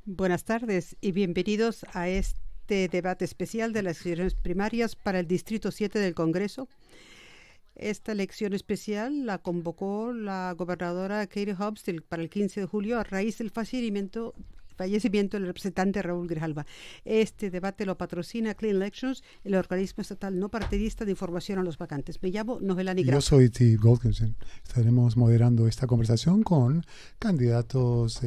Buenas tardes y bienvenidos a este debate especial de las elecciones primarias para el Distrito 7 del Congreso. Esta elección especial la convocó la gobernadora Katie Hobbs para el 15 de julio a raíz del fallecimiento del representante Raúl Grijalva. Este debate lo patrocina Clean Elections, el organismo estatal no partidista de información a los vacantes. Me llamo Noelani Graf. Yo soy Steve Golkinson. Estaremos moderando esta conversación con candidatos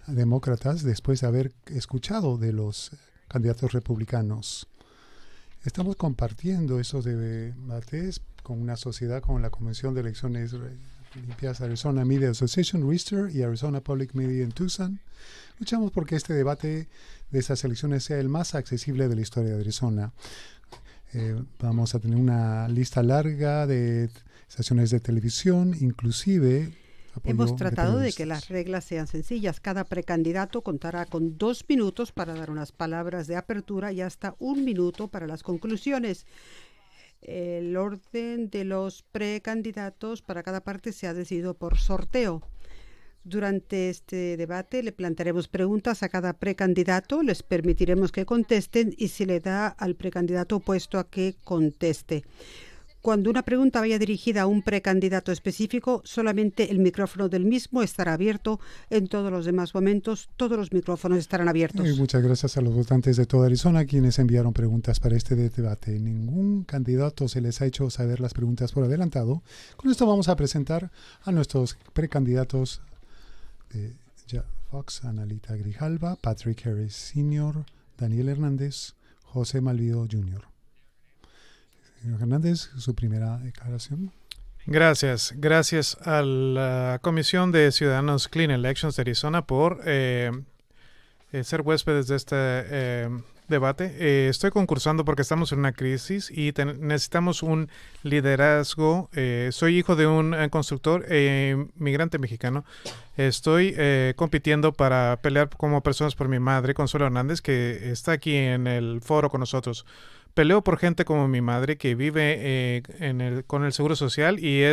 demócratas después de haber escuchado de los candidatos republicanos. Estamos compartiendo esos debates con una sociedad como la Convención de Elecciones Limpias Arizona Media Association, Rister, y Arizona Public Media en Tucson. Luchamos porque este debate de estas elecciones sea el más accesible de la historia de Arizona. Vamos a tener una lista larga de estaciones de televisión, inclusive hemos tratado de que las reglas sean sencillas. Cada precandidato contará con 2 minutos para dar unas palabras de apertura y hasta 1 minuto para las conclusiones. El orden de los precandidatos para cada parte se ha decidido por sorteo. Durante este debate le plantearemos preguntas a cada precandidato, les permitiremos que contesten y se le da al precandidato opuesto a que conteste. Cuando una pregunta vaya dirigida a un precandidato específico, solamente el micrófono del mismo estará abierto. En todos los demás momentos, todos los micrófonos estarán abiertos. Muchas gracias a los votantes de toda Arizona quienes enviaron preguntas para este debate. Ningún candidato se les ha hecho saber las preguntas por adelantado. Con esto vamos a presentar a nuestros precandidatos de Fox, Analita Grijalva, Patrick Harris Sr., Daniel Hernández, José Malvido Jr. Señor Hernández, su primera declaración. Gracias a la Comisión de Ciudadanos Clean Elections de Arizona por ser huéspedes de este debate. Estoy concursando porque estamos en una crisis y necesitamos un liderazgo. Soy hijo de un constructor migrante mexicano. Estoy compitiendo para pelear como personas por mi madre, Consuelo Hernández, que está aquí en el foro con nosotros. Peleo por gente como mi madre que vive con el Seguro Social y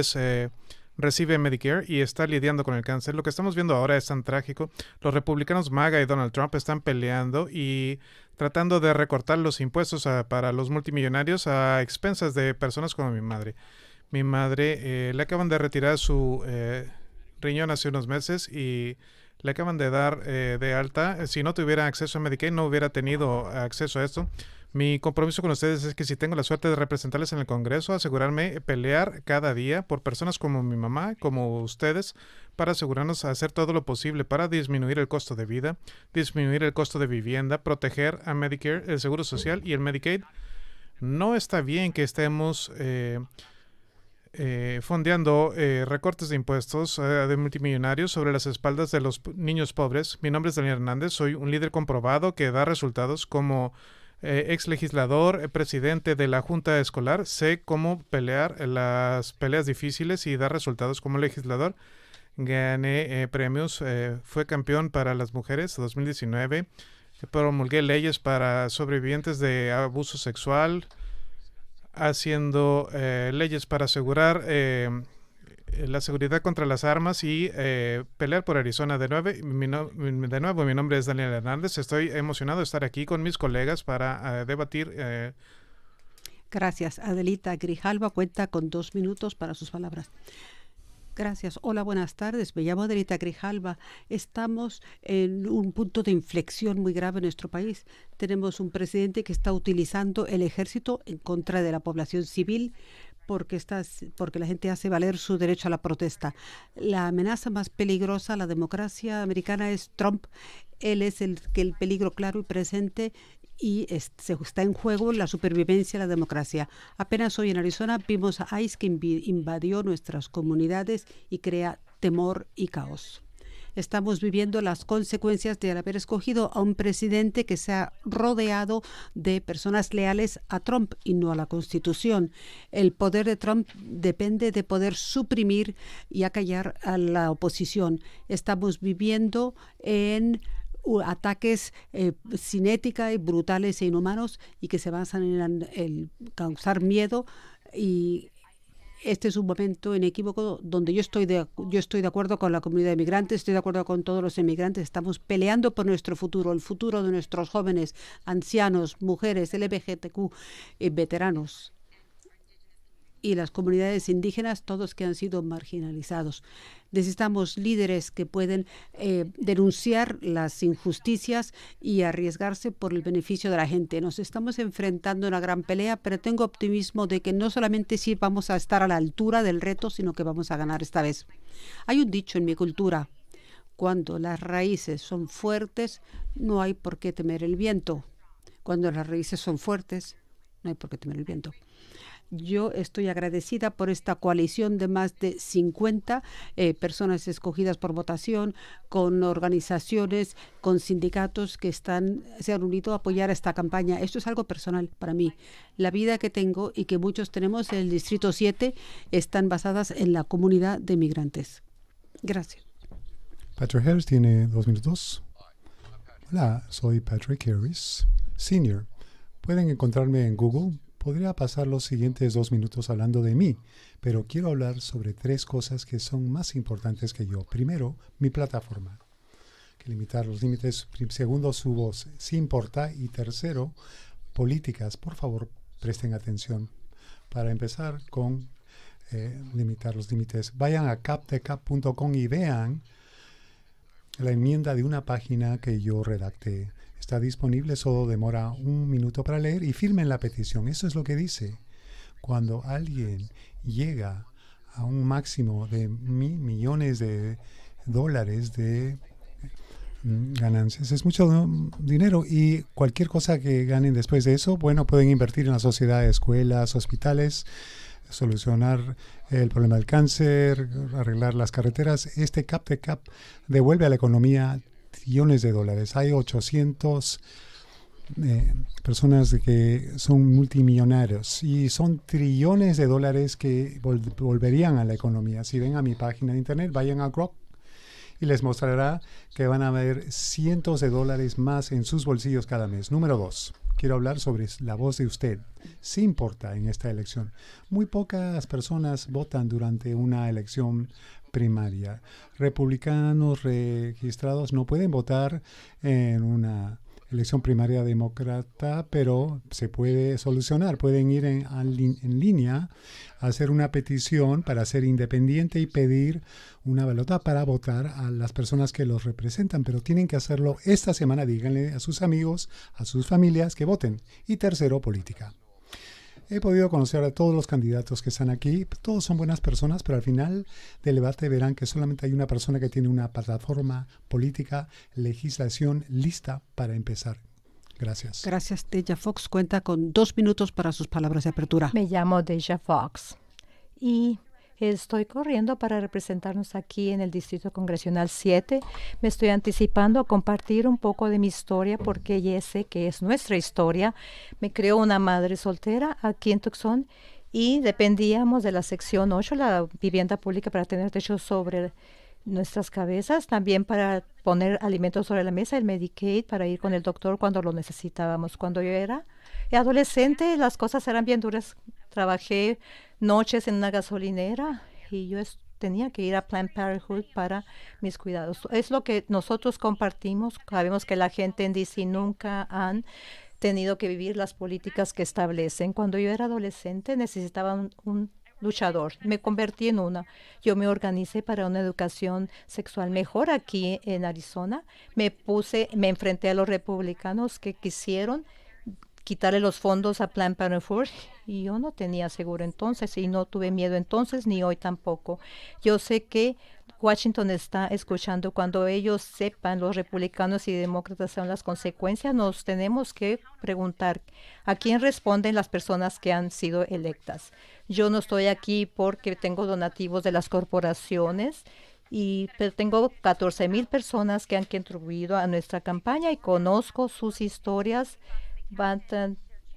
recibe Medicare y está lidiando con el cáncer. Lo que estamos viendo ahora es tan trágico. Los republicanos MAGA y Donald Trump están peleando y tratando de recortar los impuestos para los multimillonarios a expensas de personas como mi madre. Mi madre le acaban de retirar su riñón hace unos meses y le acaban de dar de alta. Si no tuviera acceso a Medicaid, no hubiera tenido acceso a esto. Mi compromiso con ustedes es que si tengo la suerte de representarles en el Congreso, asegurarme pelear cada día por personas como mi mamá, como ustedes, para asegurarnos a hacer todo lo posible para disminuir el costo de vida, disminuir el costo de vivienda, proteger a Medicare, el Seguro Social y el Medicaid. No está bien que estemos fondeando recortes de impuestos de multimillonarios sobre las espaldas de los niños pobres. Mi nombre es Daniel Hernández, soy un líder comprobado que da resultados como ex legislador, presidente de la Junta Escolar. Sé cómo pelear las peleas difíciles y dar resultados como legislador. Gané premios, fue campeón para las mujeres 2019, promulgué leyes para sobrevivientes de abuso sexual, haciendo leyes para asegurar la seguridad contra las armas y pelear por Arizona. De nuevo, mi nombre es Daniel Hernández. Estoy emocionado de estar aquí con mis colegas para debatir. Gracias. Adelita Grijalva cuenta con 2 minutos para sus palabras. Gracias. Hola, buenas tardes. Me llamo Adelita Grijalva. Estamos en un punto de inflexión muy grave en nuestro país. Tenemos un presidente que está utilizando el ejército en contra de la población civil porque la gente hace valer su derecho a la protesta. La amenaza más peligrosa a la democracia americana es Trump. Él es el peligro claro y presente y está en juego la supervivencia de la democracia. Apenas hoy en Arizona vimos a ICE que invadió nuestras comunidades y crea temor y caos. Estamos viviendo las consecuencias de haber escogido a un presidente que se ha rodeado de personas leales a Trump y no a la Constitución. El poder de Trump depende de poder suprimir y acallar a la oposición. Estamos viviendo en ataques sin ética y brutales e inhumanos y que se basan en el causar miedo y este es un momento inequívoco donde yo estoy de acuerdo con la comunidad de migrantes, estoy de acuerdo con todos los inmigrantes. Estamos peleando por nuestro futuro, el futuro de nuestros jóvenes, ancianos, mujeres, LGBTQ, veteranos y las comunidades indígenas, todos que han sido marginalizados. Necesitamos líderes que pueden denunciar las injusticias y arriesgarse por el beneficio de la gente. Nos estamos enfrentando a una gran pelea, pero tengo optimismo de que no solamente sí vamos a estar a la altura del reto, sino que vamos a ganar esta vez. Hay un dicho en mi cultura: cuando las raíces son fuertes, no hay por qué temer el viento. Cuando las raíces son fuertes, no hay por qué temer el viento. Yo estoy agradecida por esta coalición de más de 50 personas escogidas por votación, con organizaciones, con sindicatos que se han unido a apoyar esta campaña. Esto es algo personal para mí. La vida que tengo y que muchos tenemos en el Distrito 7 están basadas en la comunidad de migrantes. Gracias. Patrick Harris tiene 2 minutos. Hola, soy Patrick Harris, Senior. Pueden encontrarme en Google. Podría pasar los siguientes 2 minutos hablando de mí, pero quiero hablar sobre 3 cosas que son más importantes que yo. Primero, mi plataforma, que limitar los límites. Segundo, su voz, sí importa. Y tercero, políticas. Por favor, presten atención. Para empezar con limitar los límites, vayan a capdecap.com y vean la enmienda de una página que yo redacté. Está disponible, solo demora 1 minuto para leer y firmen la petición. Eso es lo que dice. Cuando alguien llega a un máximo de millones de dólares de ganancias, es mucho dinero, y cualquier cosa que ganen después de eso, bueno, pueden invertir en la sociedad, escuelas, hospitales, solucionar el problema del cáncer, arreglar las carreteras. Este Cap de Cap devuelve a la economía trillones de dólares. Hay 800 personas que son multimillonarios y son trillones de dólares que volverían a la economía. Si ven a mi página de internet, vayan a Grok y les mostrará que van a haber cientos de dólares más en sus bolsillos cada mes. Número 2. Quiero hablar sobre la voz de usted. Sí importa en esta elección. Muy pocas personas votan durante una elección primaria. Republicanos registrados no pueden votar en una elección primaria demócrata, pero se puede solucionar. Pueden ir en línea a hacer una petición para ser independiente y pedir una balota para votar a las personas que los representan, pero tienen que hacerlo esta semana. Díganle a sus amigos, a sus familias que voten. Y tercero, política. He podido conocer a todos los candidatos que están aquí. Todos son buenas personas, pero al final del debate verán que solamente hay una persona que tiene una plataforma política, legislación lista para empezar. Gracias. Gracias. Deja Fox cuenta con 2 minutos para sus palabras de apertura. Me llamo Deja Fox y estoy corriendo para representarnos aquí en el Distrito Congresional 7. Me estoy anticipando a compartir un poco de mi historia porque ya sé que es nuestra historia. Me creó una madre soltera aquí en Tucson y dependíamos de la sección 8, la vivienda pública, para tener techo sobre nuestras cabezas, también para poner alimentos sobre la mesa, el Medicaid, para ir con el doctor cuando lo necesitábamos. Cuando yo era adolescente, las cosas eran bien duras. Trabajé noches en una gasolinera y yo tenía que ir a Planned Parenthood para mis cuidados. Es lo que nosotros compartimos. Sabemos que la gente en DC nunca han tenido que vivir las políticas que establecen. Cuando yo era adolescente necesitaba un luchador. Me convertí en una. Yo me organicé para una educación sexual mejor aquí en Arizona. Me enfrenté a los republicanos que quisieron quitarle los fondos a Planned Parenthood y yo no tenía seguro entonces y no tuve miedo entonces ni hoy tampoco. Yo sé que Washington está escuchando. Cuando ellos sepan, los republicanos y demócratas, son las consecuencias, nos tenemos que preguntar a quién responden las personas que han sido electas. Yo no estoy aquí porque tengo donativos de las corporaciones, pero tengo 14,000 personas que han contribuido a nuestra campaña y conozco sus historias. Van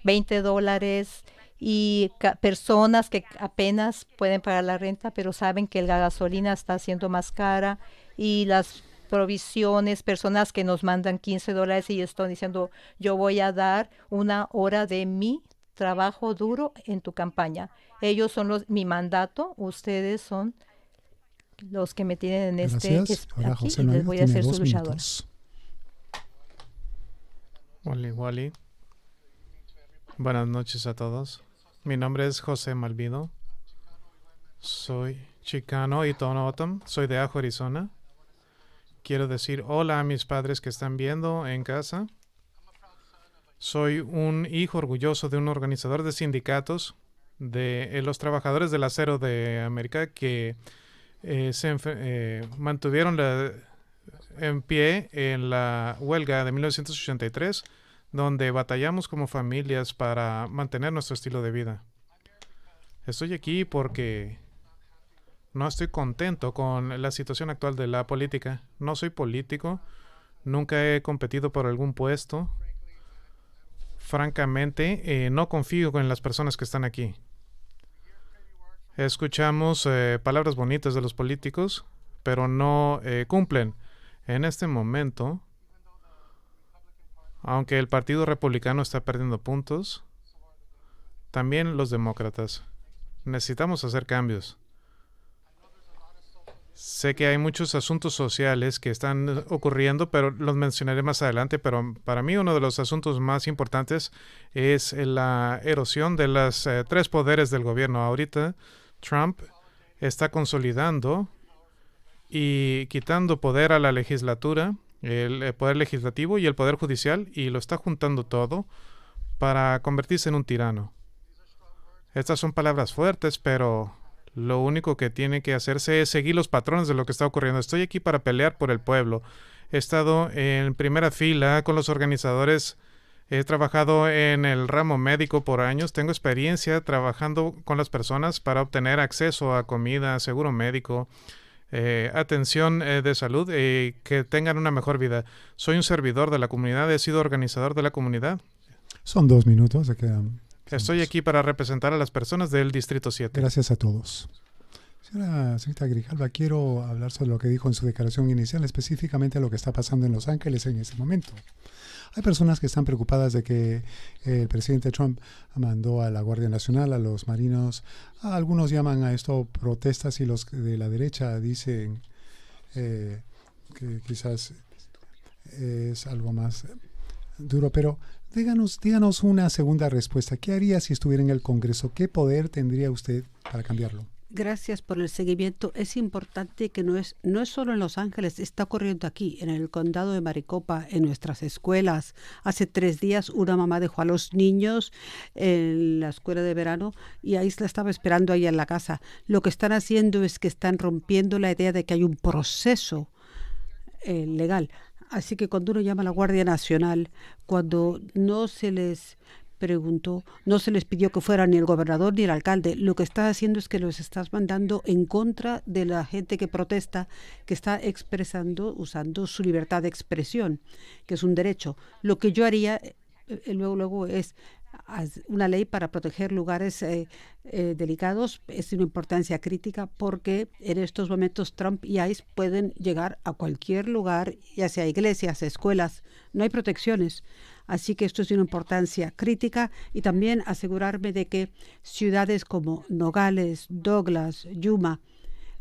$20 y personas que apenas pueden pagar la renta, pero saben que la gasolina está siendo más cara y las provisiones, personas que nos mandan $15 y están diciendo, yo voy a dar 1 hora de mi trabajo duro en tu campaña. Ellos son mi mandato, ustedes son los que me tienen en Gracias. Ahora aquí José y les Manuel voy a tiene ser su 2 luchador. minutos. Wally. Buenas noches a todos. Mi nombre es José Malvido. Soy chicano y Tohono. Soy de Ajo, Arizona. Quiero decir hola a mis padres que están viendo en casa. Soy un hijo orgulloso de un organizador de sindicatos de los trabajadores del acero de América que mantuvieron en pie en la huelga de 1983, donde batallamos como familias para mantener nuestro estilo de vida. Estoy aquí porque no estoy contento con la situación actual de la política. No soy político, nunca he competido por algún puesto. Francamente, no confío en las personas que están aquí. Escuchamos palabras bonitas de los políticos, pero no cumplen. En este momento, aunque el Partido Republicano está perdiendo puntos, también los demócratas. Necesitamos hacer cambios. Sé que hay muchos asuntos sociales que están ocurriendo, pero los mencionaré más adelante. Pero para mí uno de los asuntos más importantes es la erosión de los 3 poderes del gobierno. Ahorita Trump está consolidando y quitando poder a la legislatura, el poder legislativo y el poder judicial, y lo está juntando todo para convertirse en un tirano. Estas son palabras fuertes, pero lo único que tiene que hacerse es seguir los patrones de lo que está ocurriendo. Estoy aquí para pelear por el pueblo. He estado en primera fila con los organizadores. He trabajado en el ramo médico por años. Tengo experiencia trabajando con las personas para obtener acceso a comida, seguro médico, atención de salud y que tengan una mejor vida. Soy un servidor de la comunidad. He sido organizador de la comunidad. Son 2 minutos. Estoy aquí para representar a las personas del Distrito 7. Gracias a todos. Señorita Grijalva, quiero hablar sobre lo que dijo en su declaración inicial, específicamente lo que está pasando en Los Ángeles en este momento. Hay personas que están preocupadas de que el presidente Trump mandó a la Guardia Nacional, a los marinos. Algunos llaman a esto protestas y los de la derecha dicen que quizás es algo más duro, pero díganos una segunda respuesta. ¿Qué haría si estuviera en el Congreso? ¿Qué poder tendría usted para cambiarlo? Gracias por el seguimiento. Es importante que no es solo en Los Ángeles, está ocurriendo aquí, en el condado de Maricopa, en nuestras escuelas. Hace 3 días una mamá dejó a los niños en la escuela de verano y ahí la estaba esperando ahí en la casa. Lo que están haciendo es que están rompiendo la idea de que hay un proceso legal. Así que cuando uno llama a la Guardia Nacional, cuando no se les preguntó, no se les pidió que fuera ni el gobernador ni el alcalde, lo que estás haciendo es que los estás mandando en contra de la gente que protesta, que está expresando, usando su libertad de expresión, que es un derecho. Lo que yo haría luego es una ley para proteger lugares delicados. Es de una importancia crítica porque en estos momentos Trump y ICE pueden llegar a cualquier lugar, ya sea iglesias, escuelas. No hay protecciones. Así que esto es de una importancia crítica y también asegurarme de que ciudades como Nogales, Douglas, Yuma,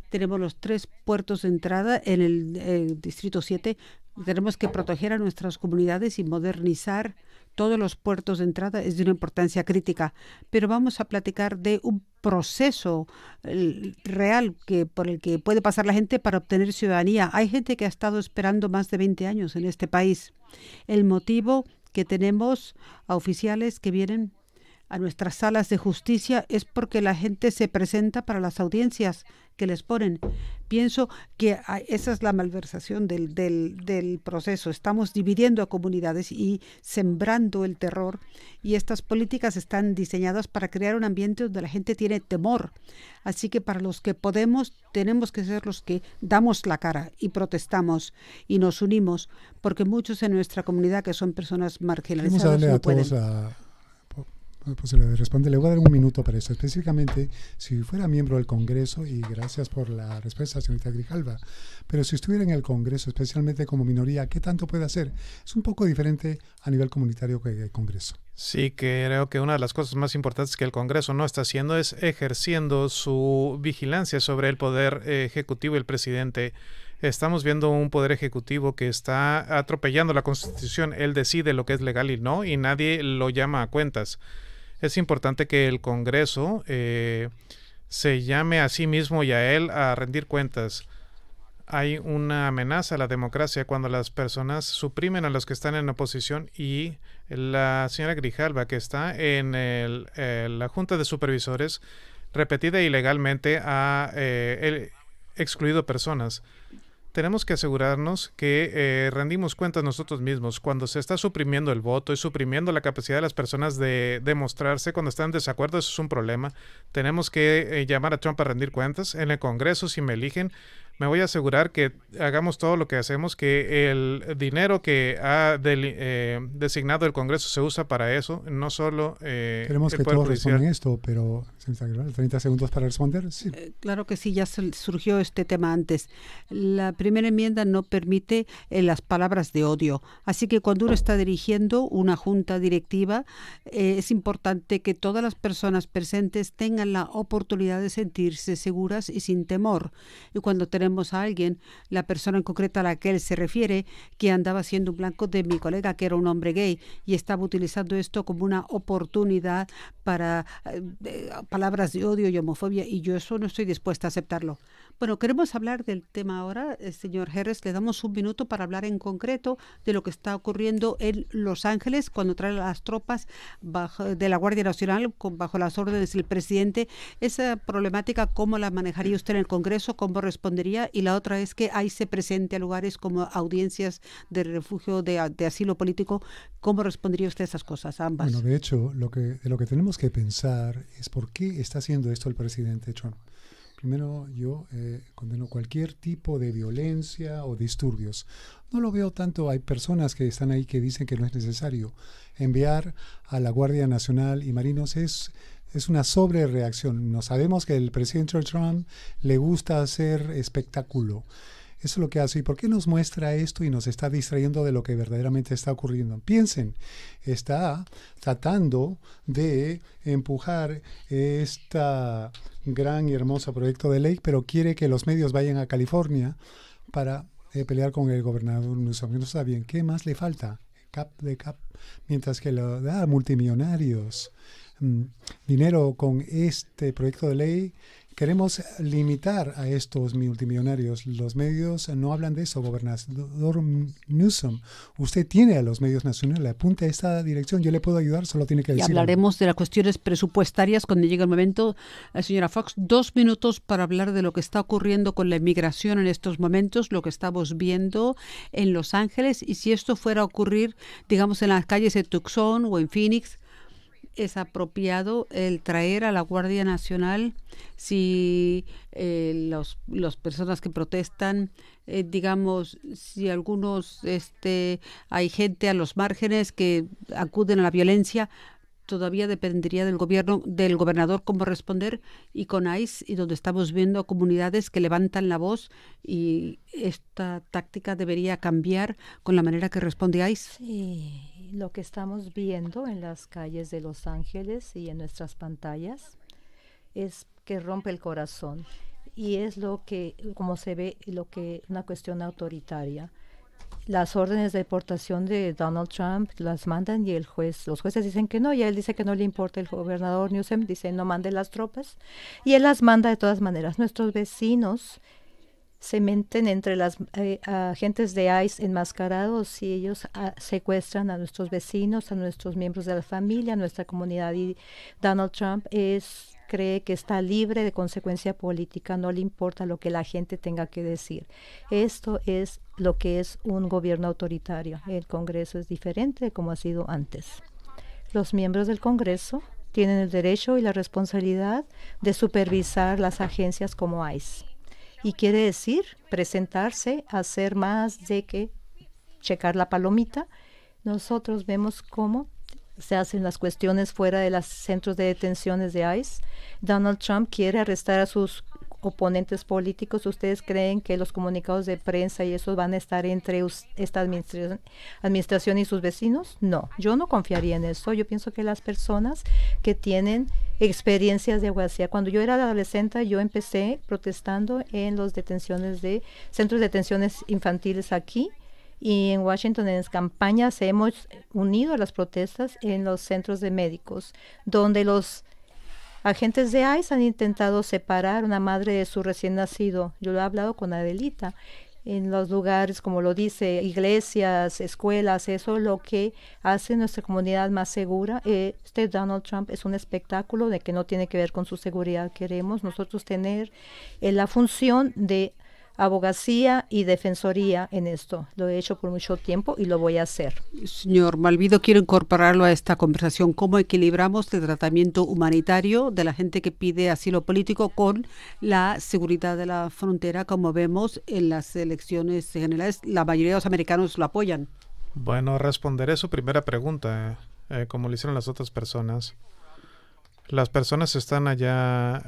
tenemos los 3 puertos de entrada en el Distrito 7. Tenemos que proteger a nuestras comunidades y modernizar todos los puertos de entrada. Es de una importancia crítica. Pero vamos a platicar de un proceso real por el que puede pasar la gente para obtener ciudadanía. Hay gente que ha estado esperando más de 20 años en este país. El motivo que tenemos a oficiales que vienen a nuestras salas de justicia es porque la gente se presenta para las audiencias que les ponen. Pienso que esa es la malversación del proceso. Estamos dividiendo a comunidades y sembrando el terror, y estas políticas están diseñadas para crear un ambiente donde la gente tiene temor. Así que para los que podemos, tenemos que ser los que damos la cara y protestamos y nos unimos, porque muchos en nuestra comunidad que son personas marginalizadas Vamos a darle no a todos pueden. Posibilidad de responder. Le voy a dar 1 minuto para eso. Específicamente, si fuera miembro del Congreso, y gracias por la respuesta, señorita Grijalva, pero si estuviera en el Congreso, especialmente como minoría, ¿qué tanto puede hacer? Es un poco diferente a nivel comunitario que el Congreso. Sí, creo que una de las cosas más importantes que el Congreso no está haciendo es ejerciendo su vigilancia sobre el poder ejecutivo y el presidente. Estamos viendo un poder ejecutivo que está atropellando la Constitución. Él decide lo que es legal y no, y nadie lo llama a cuentas. Es importante que el Congreso se llame a sí mismo y a él a rendir cuentas. Hay una amenaza a la democracia cuando las personas suprimen a los que están en oposición, y la señora Grijalva, que está en la Junta de Supervisores, repetida y ilegalmente ha excluido personas. Tenemos que asegurarnos que rendimos cuentas nosotros mismos. Cuando se está suprimiendo el voto y suprimiendo la capacidad de las personas de demostrarse cuando están en desacuerdo, eso es un problema. Tenemos que llamar a Trump a rendir cuentas. En el Congreso, si me eligen, me voy a asegurar que hagamos todo lo que hacemos, que el dinero que ha designado el Congreso se usa para eso, no solo Queremos el que Poder todos Judicial. respondan esto, pero 30 segundos para responder. Sí. Claro que sí, ya surgió este tema antes. La primera enmienda no permite las palabras de odio. Así que cuando uno está dirigiendo una junta directiva, es importante que todas las personas presentes tengan la oportunidad de sentirse seguras y sin temor. Y cuando tenemos a alguien, la persona en concreto a la que él se refiere, que andaba siendo un blanco de mi colega, que era un hombre gay, y estaba utilizando esto como una oportunidad para palabras de odio y homofobia, y yo eso no estoy dispuesta a aceptarlo. Bueno, queremos hablar del tema ahora. Señor Harris, le damos un minuto para hablar en concreto de lo que está ocurriendo en Los Ángeles cuando traen las tropas de la Guardia Nacional bajo las órdenes del presidente. Esa problemática, ¿cómo la manejaría usted en el Congreso? ¿Cómo respondería? Y la otra es que ahí se presente a lugares como audiencias de refugio, de asilo político. ¿Cómo respondería usted a esas cosas, ambas? Bueno, de hecho, de lo que tenemos que pensar es por qué está haciendo esto el presidente Trump. Primero, yo condeno cualquier tipo de violencia o disturbios. No lo veo tanto. Hay personas que están ahí que dicen que no es necesario enviar a la Guardia Nacional y Marinos. Es una sobrereacción. No sabemos que el presidente Trump le gusta hacer espectáculo. Eso es lo que hace. ¿Y por qué nos muestra esto y nos está distrayendo de lo que verdaderamente está ocurriendo? Piensen, está tratando de empujar esta gran y hermoso proyecto de ley, pero quiere que los medios vayan a California para pelear con el gobernador Newsom. No está bien. ¿Qué más le falta? Cap de cap. Mientras que lo da a multimillonarios dinero con este proyecto de ley. Queremos limitar a estos multimillonarios. Los medios no hablan de eso, gobernador Newsom. Usted tiene a los medios nacionales, apunta a esta dirección. Yo le puedo ayudar, solo tiene que decirlo. Y hablaremos de las cuestiones presupuestarias cuando llegue el momento. La señora Fox, 2 minutos para hablar de lo que está ocurriendo con la inmigración en estos momentos, lo que estamos viendo en Los Ángeles, y si esto fuera a ocurrir, digamos, en las calles de Tucson o en Phoenix. ¿Es apropiado el traer a la Guardia Nacional si las personas que protestan, digamos, si algunos, hay gente a los márgenes que acuden a la violencia? Todavía dependería del gobierno, del gobernador, cómo responder, y con ICE, y donde estamos viendo comunidades que levantan la voz, y esta táctica debería cambiar con la manera que responde ICE. Sí, lo que estamos viendo en las calles de Los Ángeles y en nuestras pantallas es que rompe el corazón, y es lo que, como se ve, una cuestión autoritaria. Las órdenes de deportación de Donald Trump las mandan y los jueces dicen que no, y él dice que no le importa. El gobernador Newsom dice no mande las tropas, y él las manda de todas maneras. Nuestros vecinos se meten entre las agentes de ICE enmascarados, y ellos secuestran a nuestros vecinos, a nuestros miembros de la familia, a nuestra comunidad, y Donald Trump cree que está libre de consecuencia política, no le importa lo que la gente tenga que decir. Esto es lo que es un gobierno autoritario. El Congreso es diferente de como ha sido antes. Los miembros del Congreso tienen el derecho y la responsabilidad de supervisar las agencias como ICE. Y quiere decir presentarse, hacer más de que checar la palomita. Nosotros vemos cómo se hacen las cuestiones fuera de los centros de detenciones de ICE. Donald Trump quiere arrestar a sus oponentes políticos, ¿ustedes creen que los comunicados de prensa y eso van a estar entre esta administración y sus vecinos? No, yo no confiaría en eso. Yo pienso que las personas que tienen experiencias de abogacía, cuando yo era adolescente, yo empecé protestando en los centros de detenciones infantiles aquí, y en Washington en las campañas hemos unido a las protestas en los centros de médicos, donde los agentes de ICE han intentado separar a una madre de su recién nacido. Yo lo he hablado con Adelita. En los lugares, como lo dice, iglesias, escuelas, eso es lo que hace nuestra comunidad más segura. Donald Trump es un espectáculo de que no tiene que ver con su seguridad. Queremos nosotros tener la función de abogacía y defensoría en esto. Lo he hecho por mucho tiempo y lo voy a hacer. Señor Malvido, quiero incorporarlo a esta conversación. ¿Cómo equilibramos el tratamiento humanitario de la gente que pide asilo político con la seguridad de la frontera? Como vemos en las elecciones generales, la mayoría de los americanos lo apoyan. Bueno, responderé su primera pregunta, como lo hicieron las otras personas. Las personas están allá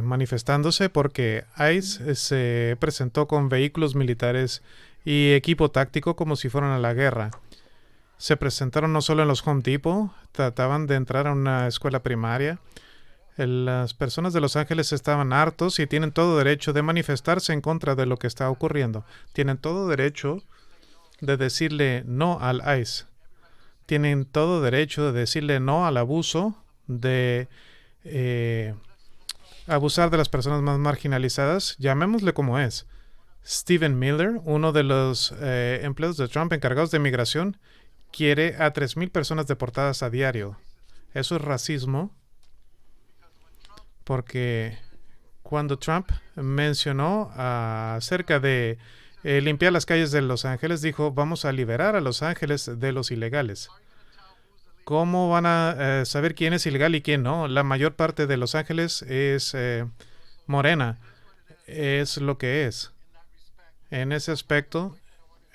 manifestándose porque ICE se presentó con vehículos militares y equipo táctico como si fueran a la guerra. Se presentaron no solo en los Home Depot, trataban de entrar a una escuela primaria. Las personas de Los Ángeles estaban hartos y tienen todo derecho de manifestarse en contra de lo que está ocurriendo. Tienen todo derecho de decirle no al ICE. Tienen todo derecho de decirle no al abuso, de abusar de las personas más marginalizadas. Llamémosle como es. Stephen Miller, uno de los empleados de Trump encargados de migración, quiere a 3,000 personas deportadas a diario. Eso es racismo, porque cuando Trump mencionó acerca de limpiar las calles de Los Ángeles, dijo, vamos a liberar a Los Ángeles de los ilegales. ¿Cómo van a saber quién es ilegal y quién no? La mayor parte de Los Ángeles es morena. Es lo que es. En ese aspecto,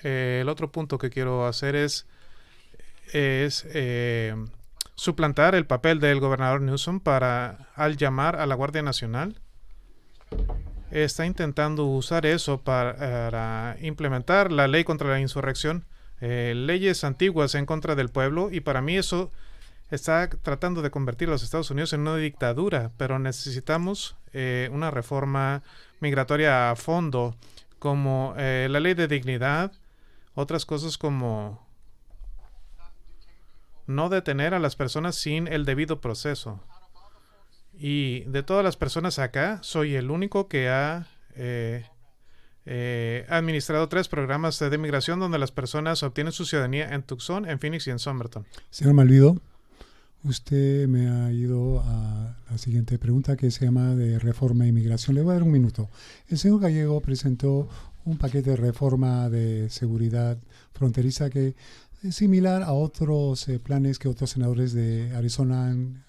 el otro punto que quiero hacer es suplantar el papel del gobernador Newsom al llamar a la Guardia Nacional. Está intentando usar eso para implementar la ley contra la insurrección. Leyes antiguas en contra del pueblo, y para mí eso está tratando de convertir a los Estados Unidos en una dictadura, pero necesitamos una reforma migratoria a fondo, como la ley de dignidad, otras cosas como no detener a las personas sin el debido proceso. Y de todas las personas acá, soy el único que ha administrado 3 programas de migración donde las personas obtienen su ciudadanía en Tucson, en Phoenix y en Somerton. Señor Malvido, usted me ha ido a la siguiente pregunta, que se llama de reforma e inmigración. Le voy a dar un minuto. El señor Gallego presentó un paquete de reforma de seguridad fronteriza que es similar a otros planes que otros senadores de Arizona han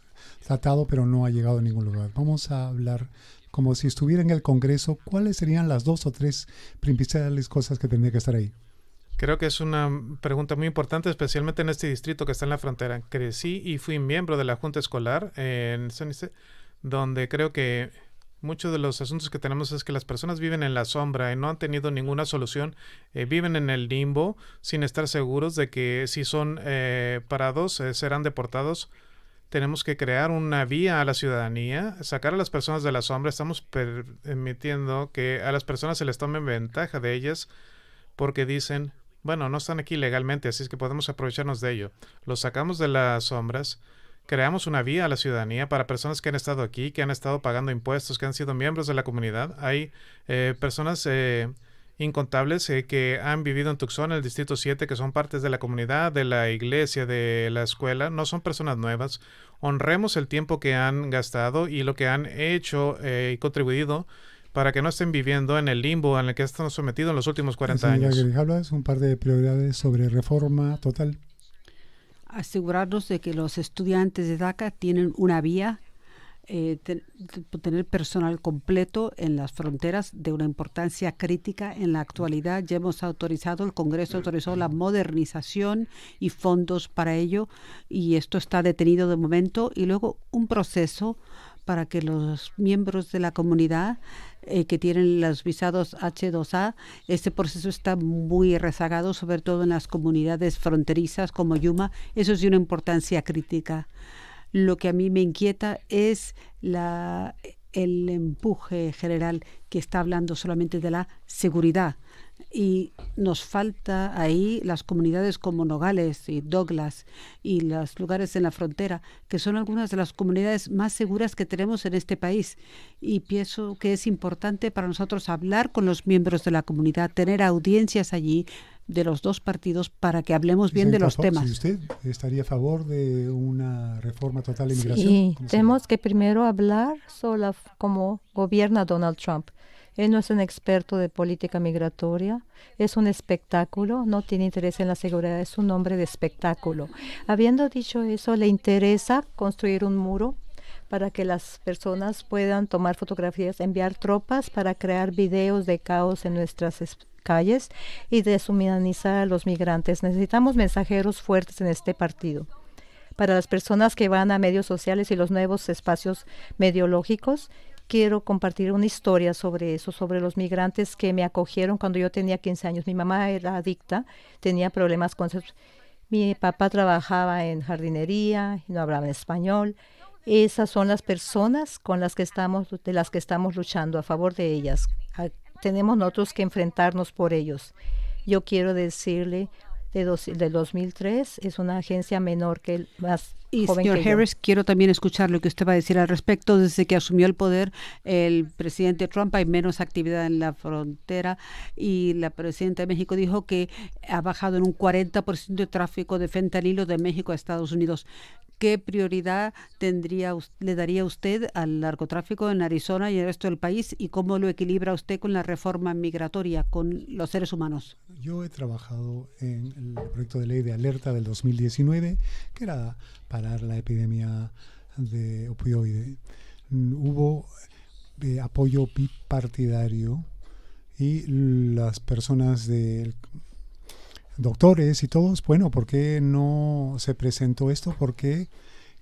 tratado, pero no ha llegado a ningún lugar. Vamos a hablar como si estuviera en el Congreso. ¿Cuáles serían las 2 o 3 principales cosas que tendría que estar ahí? Creo que es una pregunta muy importante, especialmente en este distrito que está en la frontera. Crecí y fui miembro de la Junta Escolar en Sunnystead, donde creo que muchos de los asuntos que tenemos es que las personas viven en la sombra y no han tenido ninguna solución. Viven en el limbo sin estar seguros de que si son parados serán deportados. Tenemos que crear una vía a la ciudadanía, sacar a las personas de la sombra. Estamos permitiendo que a las personas se les tome ventaja de ellas porque dicen, bueno, no están aquí legalmente, así es que podemos aprovecharnos de ello. Los sacamos de las sombras, creamos una vía a la ciudadanía para personas que han estado aquí, que han estado pagando impuestos, que han sido miembros de la comunidad. Hay personas incontables que han vivido en Tucson, en el Distrito 7, que son partes de la comunidad, de la iglesia, de la escuela. No son personas nuevas. Honremos el tiempo que han gastado y lo que han hecho y contribuido para que no estén viviendo en el limbo en el que están sometidos en los últimos 40 años. Hablas un par de prioridades sobre reforma total. Asegurarnos de que los estudiantes de DACA tienen una vía, tener personal completo en las fronteras de una importancia crítica en la actualidad. Ya hemos autorizado, el Congreso autorizó la modernización y fondos para ello, y esto está detenido de momento. Y luego un proceso para que los miembros de la comunidad que tienen los visados H2A, este proceso está muy rezagado, sobre todo en las comunidades fronterizas como Yuma. Eso es de una importancia crítica. Lo que a mí me inquieta es el empuje general que está hablando solamente de la seguridad. Y nos falta ahí las comunidades como Nogales y Douglas y los lugares en la frontera, que son algunas de las comunidades más seguras que tenemos en este país. Y pienso que es importante para nosotros hablar con los miembros de la comunidad, tener audiencias allí de los dos partidos para que hablemos bien de los temas. Si usted estaría a favor de una reforma total de inmigración. Sí, tenemos que primero hablar sobre cómo gobierna Donald Trump. Él no es un experto de política migratoria, es un espectáculo, no tiene interés en la seguridad, es un hombre de espectáculo. Habiendo dicho eso, le interesa construir un muro para que las personas puedan tomar fotografías, enviar tropas para crear videos de caos en nuestras calles y deshumanizar a los migrantes. Necesitamos mensajeros fuertes en este partido. Para las personas que van a medios sociales y los nuevos espacios mediológicos, quiero compartir una historia sobre eso, sobre los migrantes que me acogieron cuando yo tenía 15 años. Mi mamá era adicta, tenía problemas con... Mi papá trabajaba en jardinería, no hablaba español. Esas son las personas con las que de las que estamos luchando a favor de ellas. Tenemos nosotros que enfrentarnos por ellos. Yo quiero decirle, del 2003 es una agencia menor que el más y joven señor que Harris, quiero también escuchar lo que usted va a decir al respecto. Desde que asumió el poder el presidente Trump hay menos actividad en la frontera y la presidenta de México dijo que ha bajado en un 40% el tráfico de fentanilo de México a Estados Unidos. ¿Qué prioridad le daría usted al narcotráfico en Arizona y el resto del país? ¿Y cómo lo equilibra usted con la reforma migratoria, con los seres humanos? Yo he trabajado en el proyecto de ley de alerta del 2019, que era parar la epidemia de opioide. Hubo apoyo bipartidario y las personas del doctores y todos, bueno, ¿por qué no se presentó esto? Porque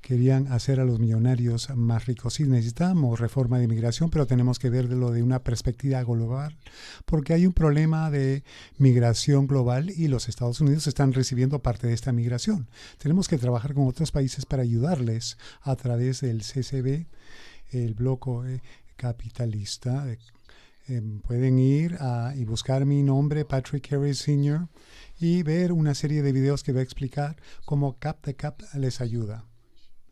querían hacer a los millonarios más ricos. Sí, necesitamos reforma de inmigración, pero tenemos que verlo de una perspectiva global, porque hay un problema de migración global y los Estados Unidos están recibiendo parte de esta migración. Tenemos que trabajar con otros países para ayudarles a través del CCB, el bloque capitalista. Pueden ir y buscar mi nombre, Patrick Harris Sr., y ver una serie de videos que va a explicar cómo Cap de Cap les ayuda.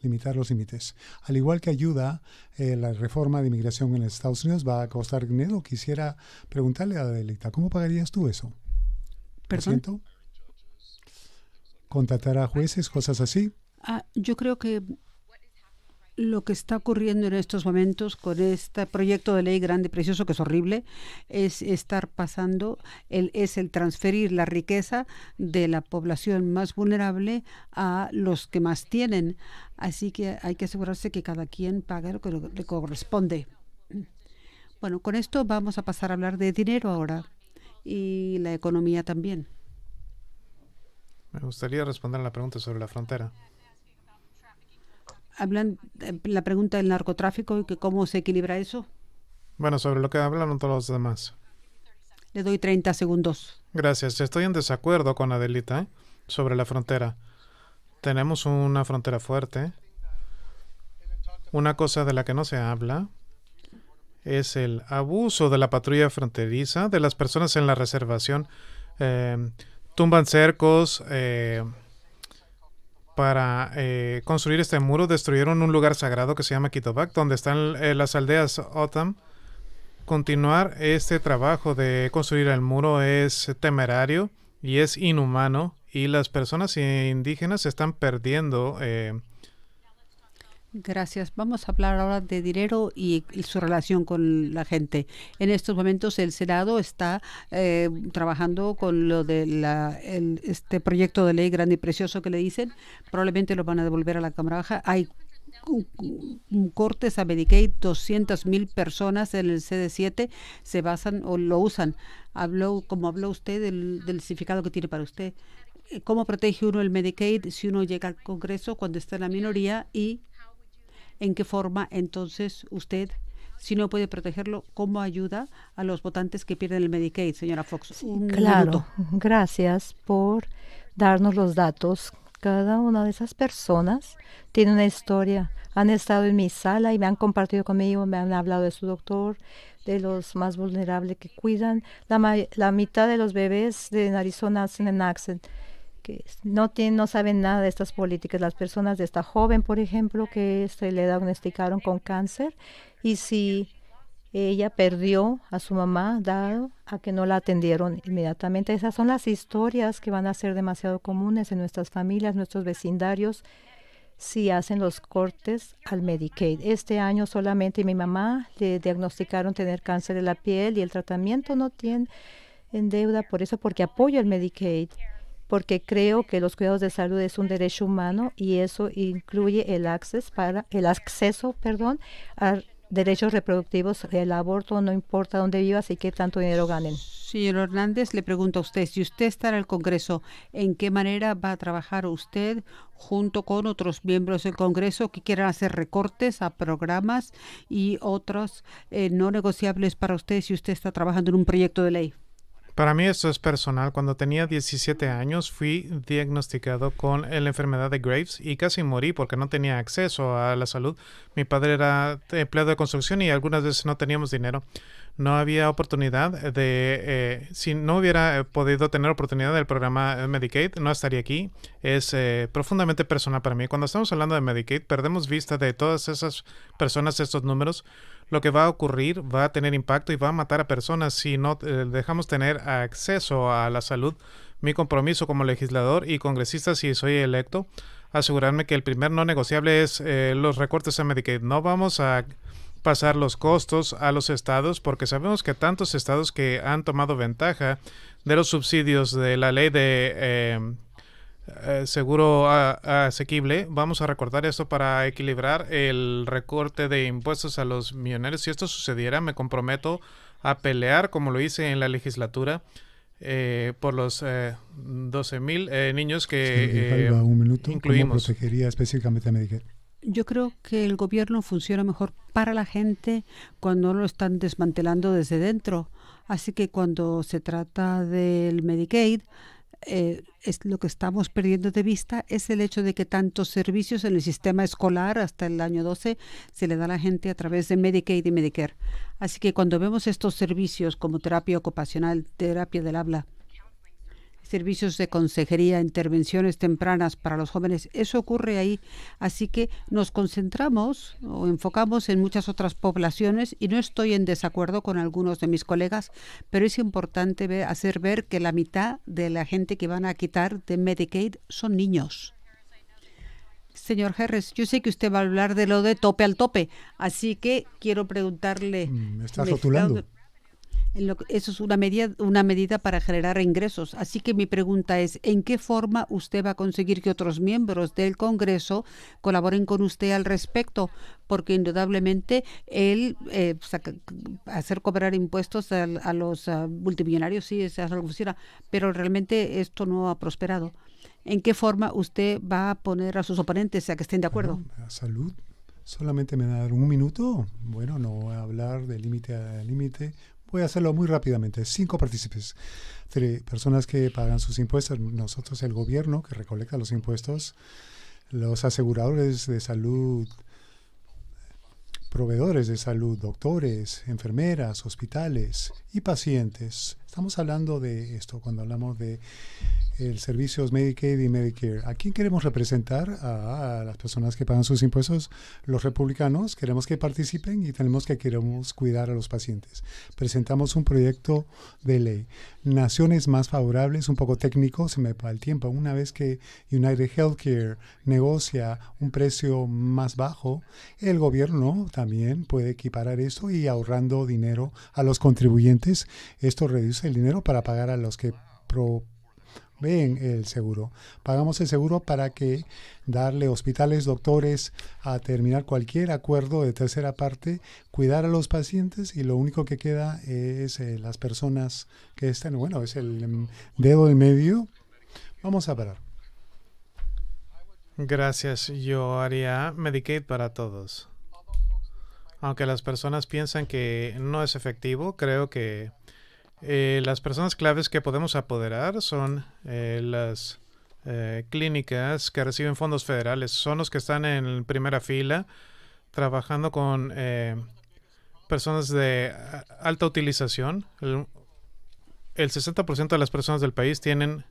Limitar los límites. Al igual que ayuda la reforma de inmigración en los Estados Unidos, va a costar dinero. Quisiera preguntarle a Adelita, ¿cómo pagarías tú eso? ¿Perdón? ¿Contratar a jueces, cosas así? Yo creo que lo que está ocurriendo en estos momentos con este proyecto de ley grande y precioso, que es horrible, es estar pasando, es el transferir la riqueza de la población más vulnerable a los que más tienen. Así que hay que asegurarse que cada quien pague lo que le corresponde. Bueno, con esto vamos a pasar a hablar de dinero ahora y la economía también. Me gustaría responder a la pregunta sobre la frontera. Hablan la pregunta del narcotráfico y que cómo se equilibra eso. Bueno, sobre lo que hablaron todos los demás. Le doy 30 segundos. Gracias. Estoy en desacuerdo con Adelita sobre la frontera. Tenemos una frontera fuerte. Una cosa de la que no se habla es el abuso de la patrulla fronteriza, de las personas en la reservación. Tumban cercos para construir este muro. Destruyeron un lugar sagrado que se llama Quitobac, donde están las aldeas Otam. Continuar este trabajo de construir el muro es temerario y es inhumano, y las personas indígenas se están perdiendo. Gracias. Vamos a hablar ahora de dinero y su relación con la gente. En estos momentos el Senado está trabajando con lo de este proyecto de ley grande y precioso que le dicen. Probablemente lo van a devolver a la Cámara Baja. Hay cortes a Medicaid. 200,000 personas en el CD7 se basan o lo usan. Como habló usted del significado que tiene para usted. ¿Cómo protege uno el Medicaid si uno llega al Congreso cuando está en la minoría y ¿En qué forma entonces usted, si no puede protegerlo, cómo ayuda a los votantes que pierden el Medicaid, señora Fox? Un Claro, minuto. gracias por darnos los datos. Cada una de esas personas tiene una historia. Han estado en mi sala y me han compartido conmigo, me han hablado de su doctor, de los más vulnerables que cuidan. La mitad de los bebés de Arizona nacen en accident, que no saben nada de estas políticas. Las personas de esta joven, por ejemplo, que le diagnosticaron con cáncer, y si ella perdió a su mamá dado a que no la atendieron inmediatamente. Esas son las historias que van a ser demasiado comunes en nuestras familias, nuestros vecindarios, si hacen los cortes al Medicaid. Este año solamente mi mamá le diagnosticaron tener cáncer de la piel y el tratamiento no tiene en deuda por eso, porque apoyo el Medicaid, porque creo que los cuidados de salud es un derecho humano y eso incluye el acceso a derechos reproductivos. El aborto no importa dónde vivas y qué tanto dinero ganen. Señor Hernández, le pregunto a usted, si usted está en el Congreso, ¿en qué manera va a trabajar usted junto con otros miembros del Congreso que quieran hacer recortes a programas y otros no negociables para usted si usted está trabajando en un proyecto de ley? Para mí esto es personal. Cuando tenía 17 años fui diagnosticado con la enfermedad de Graves y casi morí porque no tenía acceso a la salud. Mi padre era empleado de construcción y algunas veces no teníamos dinero. No había oportunidad si no hubiera podido tener oportunidad del programa Medicaid, no estaría aquí. Es profundamente personal para mí. Cuando estamos hablando de Medicaid, perdemos vista de todas esas personas, estos números. Lo que va a ocurrir va a tener impacto y va a matar a personas si no dejamos tener acceso a la salud. Mi compromiso como legislador y congresista, si soy electo, asegurarme que el primer no negociable es los recortes a Medicaid. No vamos a pasar los costos a los estados porque sabemos que tantos estados que han tomado ventaja de los subsidios de la ley de seguro asequible. Vamos a recortar esto para equilibrar el recorte de impuestos a los millonarios. Si esto sucediera, me comprometo a pelear, como lo hice en la legislatura, por los 12,000 niños que un minuto. incluimos. ¿Cómo protegería específicamente a Medicare? Yo creo que el gobierno funciona mejor para la gente cuando lo están desmantelando desde dentro. Así que cuando se trata del Medicaid, es lo que estamos perdiendo de vista es el hecho de que tantos servicios en el sistema escolar hasta el año 12 se le da a la gente a través de Medicaid y Medicare. Así que cuando vemos estos servicios como terapia ocupacional, terapia del habla, servicios de consejería, intervenciones tempranas para los jóvenes, eso ocurre ahí. Así que nos concentramos o enfocamos en muchas otras poblaciones y no estoy en desacuerdo con algunos de mis colegas, pero es importante hacer ver que la mitad de la gente que van a quitar de Medicaid son niños. Señor Harris, yo sé que usted va a hablar de lo de tope al tope, así que quiero preguntarle... Me está rotulando. Eso es una medida para generar ingresos. Así que mi pregunta es, ¿en qué forma usted va a conseguir que otros miembros del Congreso colaboren con usted al respecto? Porque indudablemente hacer cobrar impuestos a los multimillonarios sí es algo que funciona, pero realmente esto no ha prosperado. ¿En qué forma usted va a poner a sus oponentes a que estén de acuerdo? Salud. Solamente me da un minuto. Bueno, no voy a hablar de límite a límite. Voy a hacerlo muy rápidamente. 5 partícipes. 3 personas que pagan sus impuestos. Nosotros, el gobierno, que recolecta los impuestos. Los aseguradores de salud, proveedores de salud, doctores, enfermeras, hospitales y pacientes. Estamos hablando de esto cuando hablamos de servicios Medicaid y Medicare. ¿A quién queremos representar? A las personas que pagan sus impuestos. Los republicanos queremos que participen y queremos cuidar a los pacientes. Presentamos un proyecto de ley. Naciones más favorables, un poco técnico, se me va el tiempo. Una vez que United Healthcare negocia un precio más bajo, el gobierno también puede equiparar esto y ahorrando dinero a los contribuyentes. Esto reduce el dinero para pagar a los que proveen el seguro. Pagamos el seguro para que darle hospitales, doctores, a terminar cualquier acuerdo de tercera parte, cuidar a los pacientes y lo único que queda es las personas que están, es el dedo del medio. Vamos a parar. Gracias. Yo haría Medicaid para todos. Aunque las personas piensan que no es efectivo, creo que las personas claves que podemos apoderar son las clínicas que reciben fondos federales. Son los que están en primera fila trabajando con personas de alta utilización. El 60% de las personas del país tienen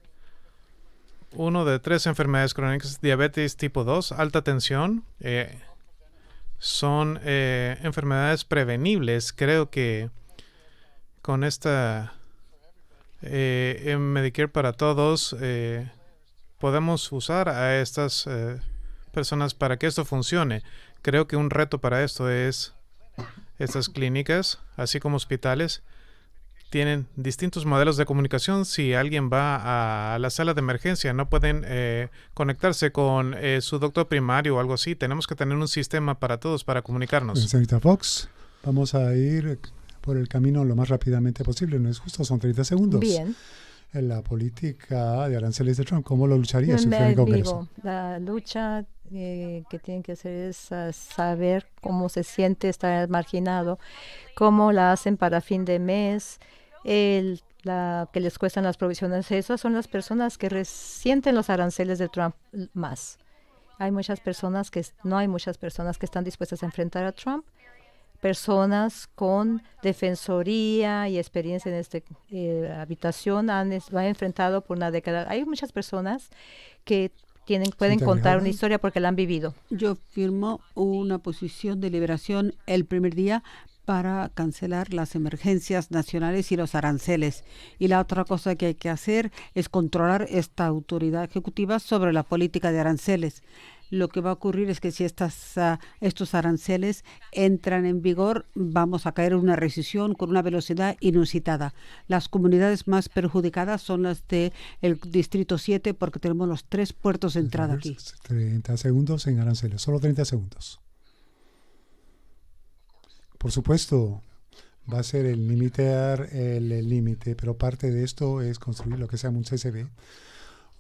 uno de 3 enfermedades crónicas: diabetes tipo 2, alta tensión. Son enfermedades prevenibles. Creo que con esta Medicare para todos podemos usar a estas personas para que esto funcione. Creo que un reto para esto es estas clínicas, así como hospitales, tienen distintos modelos de comunicación. Si alguien va a la sala de emergencia, no pueden conectarse con su doctor primario o algo así. Tenemos que tener un sistema para todos para comunicarnos. Señorita Fox, vamos a ir por el camino lo más rápidamente posible. No es justo, son 30 segundos. Bien. En la política de aranceles de Trump, ¿cómo lo lucharía si fuera el Congreso? La lucha que tienen que hacer es saber cómo se siente estar marginado, cómo la hacen para fin de mes, que les cuestan las provisiones. Esas son las personas que resienten los aranceles de Trump más. No hay muchas personas que están dispuestas a enfrentar a Trump. Personas con defensoría y experiencia en esta habitación lo han enfrentado por una década. Hay muchas personas que pueden contar una historia porque la han vivido. Yo firmo una posición de liberación el primer día para cancelar las emergencias nacionales y los aranceles. Y la otra cosa que hay que hacer es controlar esta autoridad ejecutiva sobre la política de aranceles. Lo que va a ocurrir es que si estos aranceles entran en vigor, vamos a caer en una recesión con una velocidad inusitada. Las comunidades más perjudicadas son las del Distrito 7 porque tenemos los 3 puertos de entrada aquí. 30 segundos en aranceles, solo 30 segundos. Por supuesto, va a ser el límite, pero parte de esto es construir lo que se llama un CCB,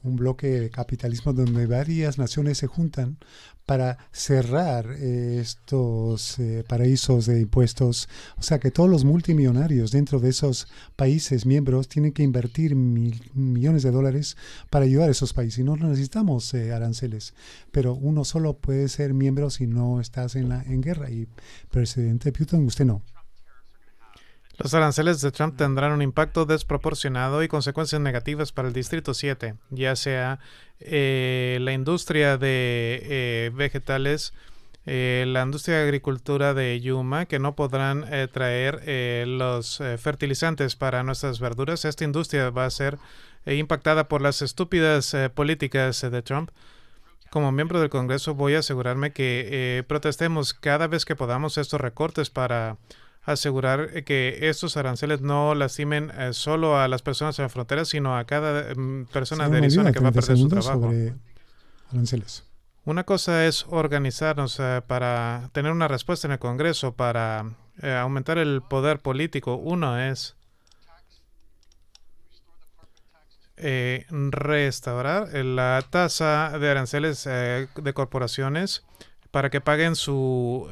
un bloque de capitalismo donde varias naciones se juntan para cerrar estos paraísos de impuestos. O sea que todos los multimillonarios dentro de esos países miembros tienen que invertir millones de dólares para ayudar a esos países. Y no necesitamos aranceles, pero uno solo puede ser miembro si no estás en guerra. Y presidente Putin, usted no. Los aranceles de Trump tendrán un impacto desproporcionado y consecuencias negativas para el Distrito 7, ya sea la industria de vegetales, la industria de agricultura de Yuma, que no podrán traer los fertilizantes para nuestras verduras. Esta industria va a ser impactada por las estúpidas políticas de Trump. Como miembro del Congreso voy a asegurarme que protestemos cada vez que podamos estos recortes para asegurar que estos aranceles no lastimen solo a las personas en la frontera, sino a cada persona de Arizona que va a perder su trabajo. Sobre aranceles. Una cosa es organizarnos para tener una respuesta en el Congreso, para aumentar el poder político. Uno es restaurar la tasa de aranceles de corporaciones para que paguen su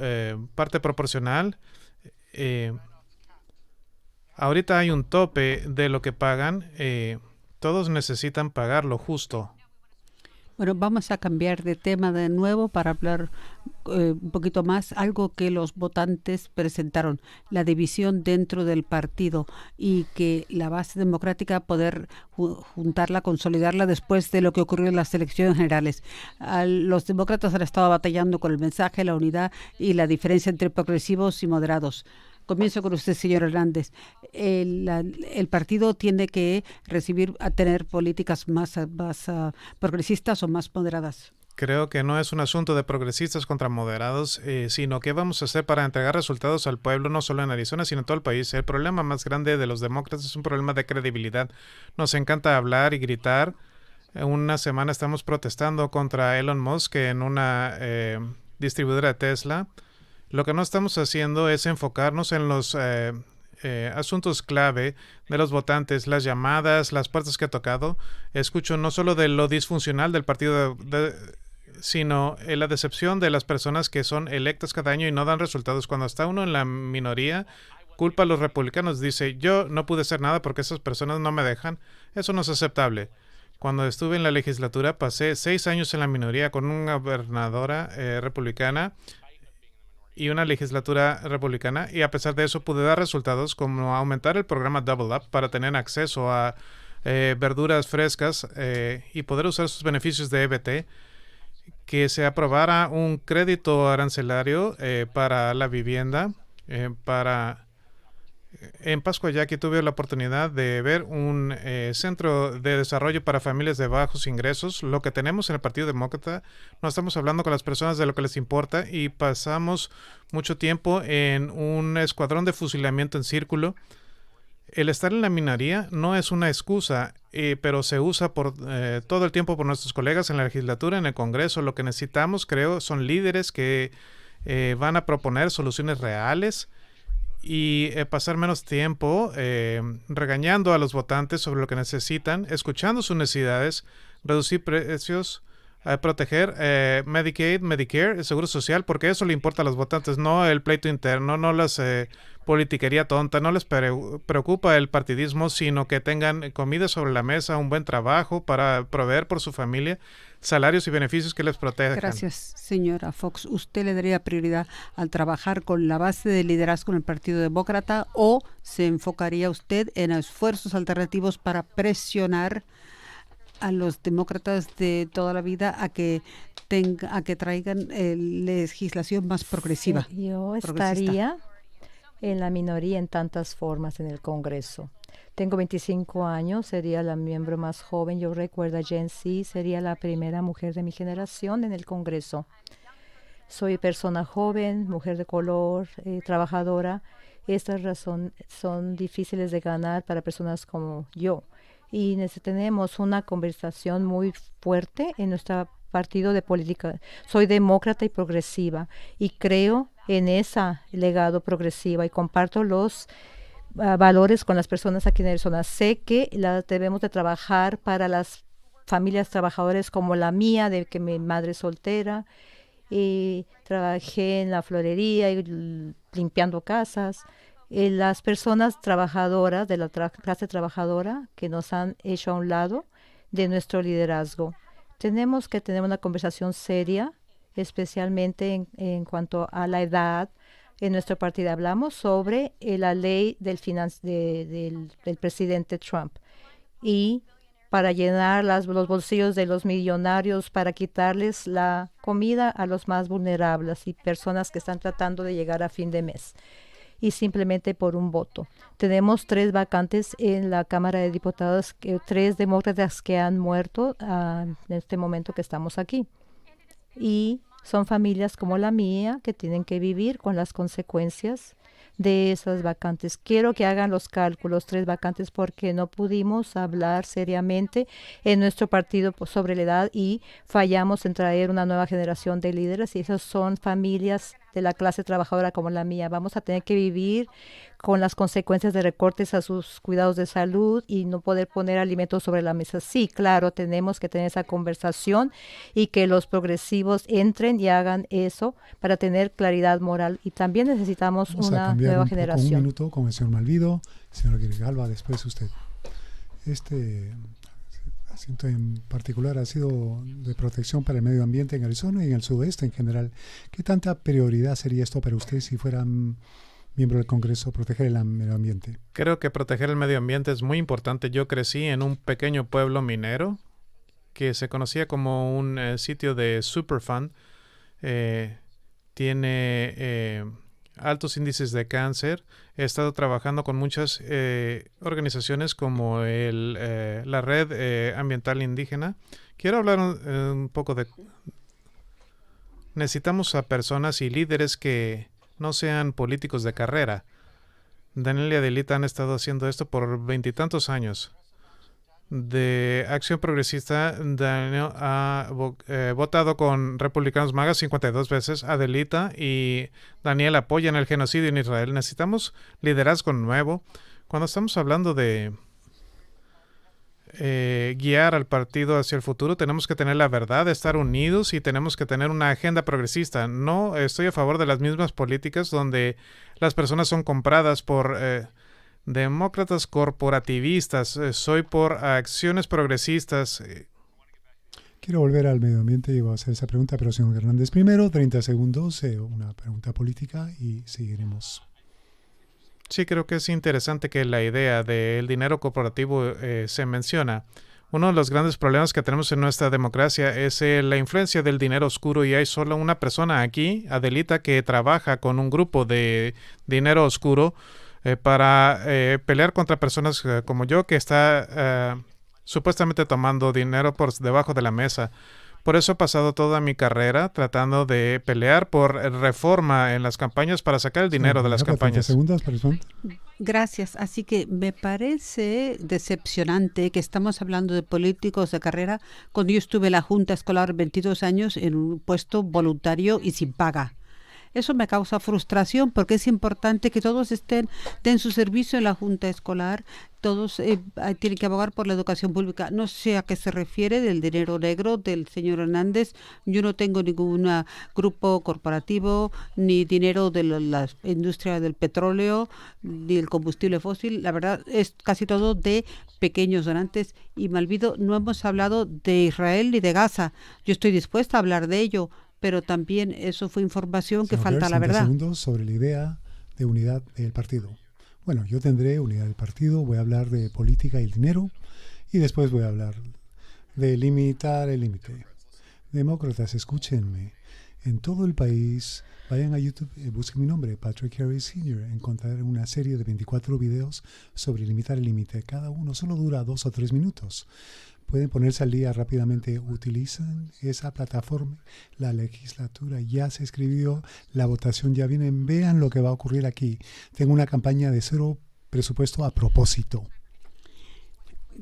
parte proporcional. Ahorita hay un tope de lo que pagan. Todos necesitan pagar lo justo. Bueno, vamos a cambiar de tema de nuevo para hablar un poquito más, algo que los votantes presentaron, la división dentro del partido y que la base democrática poder juntarla, consolidarla después de lo que ocurrió en las elecciones generales. Los demócratas han estado batallando con el mensaje, la unidad y la diferencia entre progresivos y moderados. Comienzo con usted, señor Hernández. El partido tiene que tener políticas más progresistas o más moderadas. Creo que no es un asunto de progresistas contra moderados, sino que vamos a hacer para entregar resultados al pueblo, no solo en Arizona, sino en todo el país. El problema más grande de los demócratas es un problema de credibilidad. Nos encanta hablar y gritar. Una semana estamos protestando contra Elon Musk en una distribuidora de Tesla. Lo que no estamos haciendo es enfocarnos en los asuntos clave de los votantes, las llamadas, las puertas que ha tocado. Escucho no solo de lo disfuncional del partido sino la decepción de las personas que son electas cada año y no dan resultados. Cuando está uno en la minoría, culpa a los republicanos. Dice, yo no pude hacer nada porque esas personas no me dejan. Eso no es aceptable. Cuando estuve en la legislatura, pasé 6 años en la minoría con una gobernadora republicana y una legislatura republicana, y a pesar de eso pude dar resultados como aumentar el programa Double Up para tener acceso a verduras frescas y poder usar sus beneficios de EBT, que se aprobara un crédito arancelario para la vivienda. En Pascuayaqui tuve la oportunidad de ver un centro de desarrollo para familias de bajos ingresos. Lo que tenemos en el Partido Demócrata, no estamos hablando con las personas de lo que les importa, y pasamos mucho tiempo en un escuadrón de fusilamiento en círculo. El estar en la minoría no es una excusa, pero se usa por todo el tiempo por nuestros colegas en la legislatura, en el Congreso. Lo que necesitamos, creo, son líderes que van a proponer soluciones reales y pasar menos tiempo regañando a los votantes sobre lo que necesitan, escuchando sus necesidades, reducir precios, proteger Medicaid, Medicare, el Seguro Social, porque eso le importa a los votantes, no el pleito interno, no las politiquería tonta, no les preocupa el partidismo, sino que tengan comida sobre la mesa, un buen trabajo para proveer por su familia, salarios y beneficios que les protejan. Gracias, señora Fox. ¿Usted le daría prioridad al trabajar con la base de liderazgo en el Partido Demócrata o se enfocaría usted en esfuerzos alternativos para presionar a los demócratas de toda la vida a que traigan legislación más progresiva? Yo estaría en la minoría en tantas formas en el Congreso. Tengo 25 años, sería la miembro más joven. Yo recuerdo a Gen Z, sería la primera mujer de mi generación en el Congreso. Soy persona joven, mujer de color, trabajadora. Estas razones son difíciles de ganar para personas como yo. Y tenemos una conversación muy fuerte en nuestro partido de política. Soy demócrata y progresiva y creo en ese legado progresiva y comparto los valores con las personas aquí en Arizona. Sé que debemos de trabajar para las familias trabajadoras como la mía, de que mi madre es soltera, y trabajé en la florería y limpiando casas. Las personas trabajadoras de la clase trabajadora que nos han hecho a un lado de nuestro liderazgo. Tenemos que tener una conversación seria, especialmente en cuanto a la edad. En nuestro partido hablamos sobre la ley del presidente Trump y para llenar los bolsillos de los millonarios, para quitarles la comida a los más vulnerables y personas que están tratando de llegar a fin de mes. Y simplemente por un voto. Tenemos 3 vacantes en la Cámara de Diputados, 3 demócratas que han muerto en este momento que estamos aquí. Y son familias como la mía que tienen que vivir con las consecuencias de esas vacantes. Quiero que hagan los cálculos, 3 vacantes, porque no pudimos hablar seriamente en nuestro partido sobre la edad y fallamos en traer una nueva generación de líderes, y esas son familias de la clase trabajadora como la mía. Vamos a tener que vivir con las consecuencias de recortes a sus cuidados de salud y no poder poner alimentos sobre la mesa. Sí, claro, tenemos que tener esa conversación y que los progresivos entren y hagan eso para tener claridad moral. Y también necesitamos una nueva generación. Un minuto con el señor Malvido, señor Grijalva, después usted. Este asunto en particular ha sido de protección para el medio ambiente en Arizona y en el sudeste en general. ¿Qué tanta prioridad sería esto para usted si fuera miembro del Congreso, proteger el medio ambiente? Creo que proteger el medio ambiente es muy importante. Yo crecí en un pequeño pueblo minero que se conocía como un sitio de Superfund. Tiene altos índices de cáncer. He estado trabajando con muchas organizaciones como la Red Ambiental Indígena. Quiero hablar un poco de... Necesitamos a personas y líderes que no sean políticos de carrera. Daniel y Adelita han estado haciendo esto por 20 y tantos años. De Acción Progresista, Daniel ha votado con republicanos MAGA 52 veces. Adelita y Daniel apoyan el genocidio en Israel. Necesitamos liderazgo nuevo. Cuando estamos hablando de guiar al partido hacia el futuro. Tenemos que tener la verdad, estar unidos y tenemos que tener una agenda progresista. No estoy a favor de las mismas políticas donde las personas son compradas por demócratas corporativistas. Soy por acciones progresistas. Quiero volver al medio ambiente y voy a hacer esa pregunta, pero señor Hernández, primero 30 segundos, una pregunta política y seguiremos. Sí, creo que es interesante que la idea del dinero corporativo se menciona. Uno de los grandes problemas que tenemos en nuestra democracia es la influencia del dinero oscuro, y hay solo una persona aquí, Adelita, que trabaja con un grupo de dinero oscuro para pelear contra personas como yo, que está supuestamente tomando dinero por debajo de la mesa. Por eso he pasado toda mi carrera tratando de pelear por reforma en las campañas para sacar el dinero de las campañas. Gracias. Así que me parece decepcionante que estamos hablando de políticos de carrera cuando yo estuve en la Junta Escolar 22 años en un puesto voluntario y sin paga. Eso me causa frustración porque es importante que todos den su servicio en la Junta Escolar. Todos tienen que abogar por la educación pública. No sé a qué se refiere del dinero negro del señor Hernández. Yo no tengo ningún grupo corporativo, ni dinero de la industria del petróleo, ni del combustible fósil. La verdad es casi todo de pequeños donantes. Y me olvido, no hemos hablado de Israel ni de Gaza. Yo estoy dispuesta a hablar de ello, pero también eso fue información que falta la verdad. Segundos sobre la idea de unidad del partido. Bueno, yo tendré unidad del partido, voy a hablar de política y el dinero, y después voy a hablar de limitar el límite. Demócratas, escúchenme. En todo el país, vayan a YouTube, busquen mi nombre, Patrick Harris Sr., encontrarán una serie de 24 videos sobre limitar el límite. Cada uno solo dura 2 o 3 minutos. Pueden ponerse al día rápidamente. Utilizan esa plataforma. La legislatura ya se escribió, la votación ya viene. Vean lo que va a ocurrir aquí. Tengo una campaña de 0 presupuesto a propósito.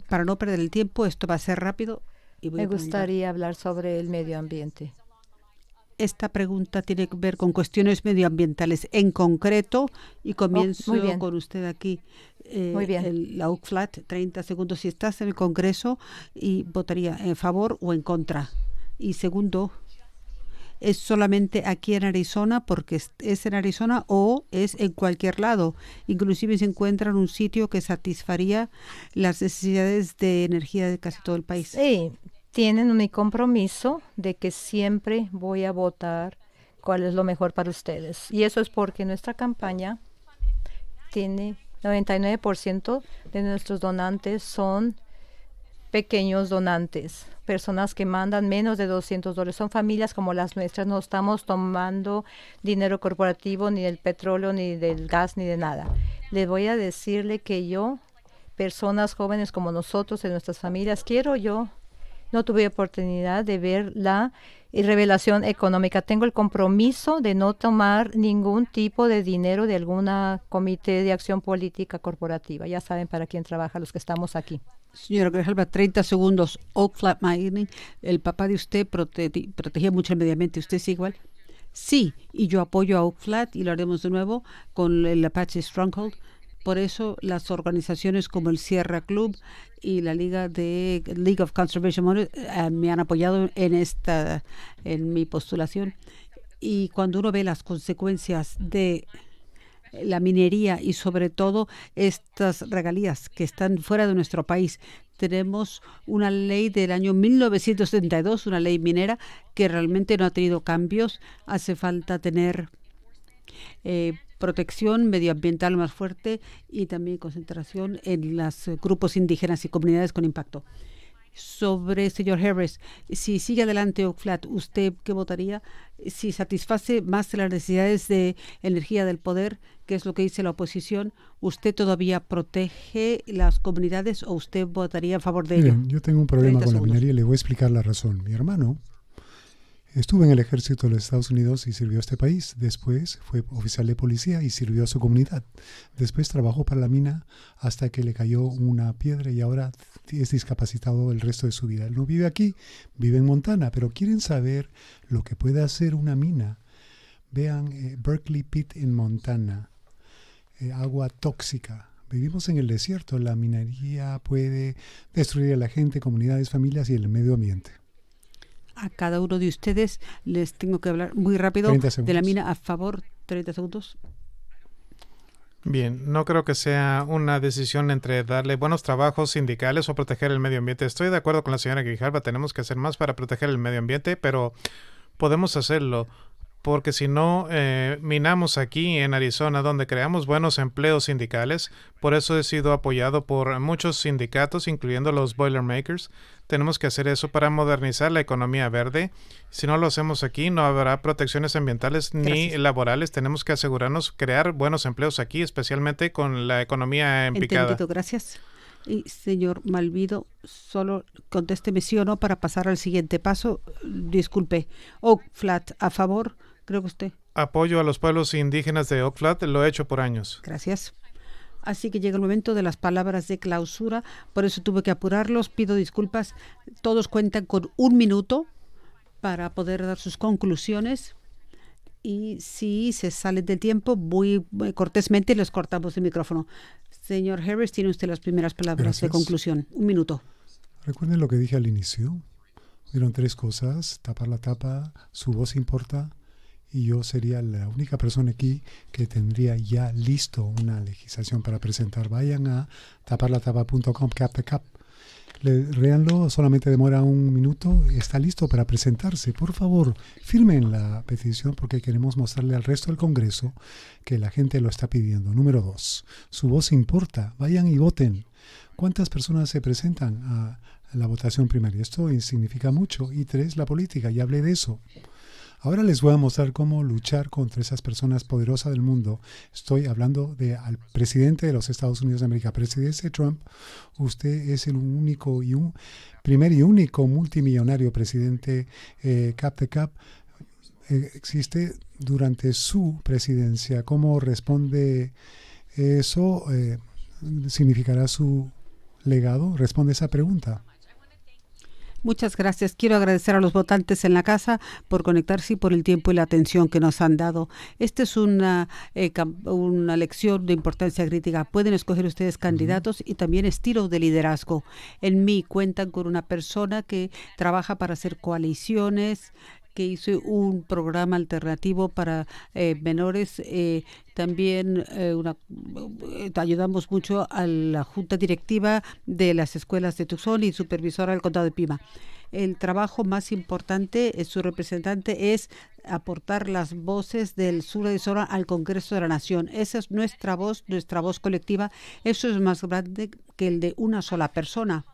Para no perder el tiempo, esto va a ser rápido. Me gustaría hablar sobre el medio ambiente. Esta pregunta tiene que ver con cuestiones medioambientales en concreto y comienzo con usted aquí. Muy bien. La Oak Flat, 30 segundos. Si estás en el Congreso, y votaría en favor o en contra. Y segundo, ¿es solamente aquí en Arizona porque es en Arizona o es en cualquier lado? Inclusive se encuentra en un sitio que satisfaría las necesidades de energía de casi todo el país. Sí. Tienen mi compromiso de que siempre voy a votar cuál es lo mejor para ustedes. Y eso es porque nuestra campaña tiene 99% de nuestros donantes son pequeños donantes, personas que mandan menos de $200. Son familias como las nuestras. No estamos tomando dinero corporativo, ni del petróleo, ni del gas, ni de nada. Les voy a decirle que personas jóvenes como nosotros, en nuestras familias, no tuve oportunidad de ver la revelación económica. Tengo el compromiso de no tomar ningún tipo de dinero de alguna comité de acción política corporativa. Ya saben para quién trabaja los que estamos aquí. Señora Grijalva, 30 segundos. Oak Flat Mining, el papá de usted protegía mucho el medio ambiente. ¿Usted es igual? Sí, y yo apoyo a Oak Flat y lo haremos de nuevo con el Apache Stronghold. Por eso las organizaciones como el Sierra Club y la League of Conservation me han apoyado en mi postulación. Y cuando uno ve las consecuencias de la minería y sobre todo estas regalías que están fuera de nuestro país, tenemos una ley del año 1972, una ley minera que realmente no ha tenido cambios. Hace falta tener protección medioambiental más fuerte y también concentración en los grupos indígenas y comunidades con impacto. Sobre señor Harris, si sigue adelante Oak Flat, ¿usted qué votaría? Si satisface más las necesidades de energía del poder, que es lo que dice la oposición, ¿usted todavía protege las comunidades o usted votaría a favor de ello? Yo tengo un problema con la minería y le voy a explicar la razón. Mi hermano estuvo en el ejército de los Estados Unidos y sirvió a este país. Después fue oficial de policía y sirvió a su comunidad. Después trabajó para la mina hasta que le cayó una piedra y ahora es discapacitado el resto de su vida. Él no vive aquí, vive en Montana, pero quieren saber lo que puede hacer una mina. Vean Berkeley Pit en Montana, agua tóxica. Vivimos en el desierto. La minería puede destruir a la gente, comunidades, familias y el medio ambiente. A cada uno de ustedes les tengo que hablar muy rápido 30 de la segundos. mina. A favor, 30 segundos. Bien, no creo que sea una decisión entre darle buenos trabajos sindicales o proteger el medio ambiente. Estoy de acuerdo con la señora Grijalva, tenemos que hacer más para proteger el medio ambiente, pero podemos hacerlo porque si no, minamos aquí en Arizona, donde creamos buenos empleos sindicales. Por eso he sido apoyado por muchos sindicatos, incluyendo los Boilermakers. Tenemos que hacer eso para modernizar la economía verde. Si no lo hacemos aquí, no habrá protecciones ambientales ni laborales. Tenemos que asegurarnos crear buenos empleos aquí, especialmente con la economía en picada. Entendido, gracias. Y señor Malvido, solo contésteme sí o no para pasar al siguiente paso. Disculpe. Oak Flat, a favor, creo que usted. Apoyo a los pueblos indígenas de Oak Flat, lo he hecho por años. Gracias. Así que llega el momento de las palabras de clausura, por eso tuve que apurarlos, pido disculpas. Todos cuentan con 1 minuto para poder dar sus conclusiones y si se salen del tiempo, muy cortésmente les cortamos el micrófono. Señor Harris, tiene usted las primeras palabras de conclusión. 1 minuto. Recuerden lo que dije al inicio. Hubieron 3 cosas: tapar la tapa, su voz importa, y yo sería la única persona aquí que tendría ya listo una legislación para presentar. Vayan a taparlatapa.com, cap the cap. Réanlo, solamente demora 1 minuto y está listo para presentarse. Por favor, firmen la petición porque queremos mostrarle al resto del Congreso que la gente lo está pidiendo. Número 2, su voz importa. Vayan y voten. ¿Cuántas personas se presentan a la votación primaria? Esto significa mucho. Y 3, la política. Ya hablé de eso. Ahora les voy a mostrar cómo luchar contra esas personas poderosas del mundo. Estoy hablando al presidente de los Estados Unidos de América. Presidente Trump, usted es el único primer y único multimillonario presidente cap de cap. Existe durante su presidencia. ¿Cómo responde eso? ¿Significará su legado? Responde esa pregunta. Muchas gracias. Quiero agradecer a los votantes en la casa por conectarse y por el tiempo y la atención que nos han dado. Esta es una lección de importancia crítica. Pueden escoger ustedes candidatos y también estilo de liderazgo. En mí cuentan con una persona que trabaja para hacer coaliciones, que hizo un programa alternativo para menores. También ayudamos mucho a la junta directiva de las escuelas de Tucson y supervisora del condado de Pima. El trabajo más importante, su representante, es aportar las voces del sur de Arizona al Congreso de la Nación. Esa es nuestra voz colectiva. Eso es más grande que el de una sola persona.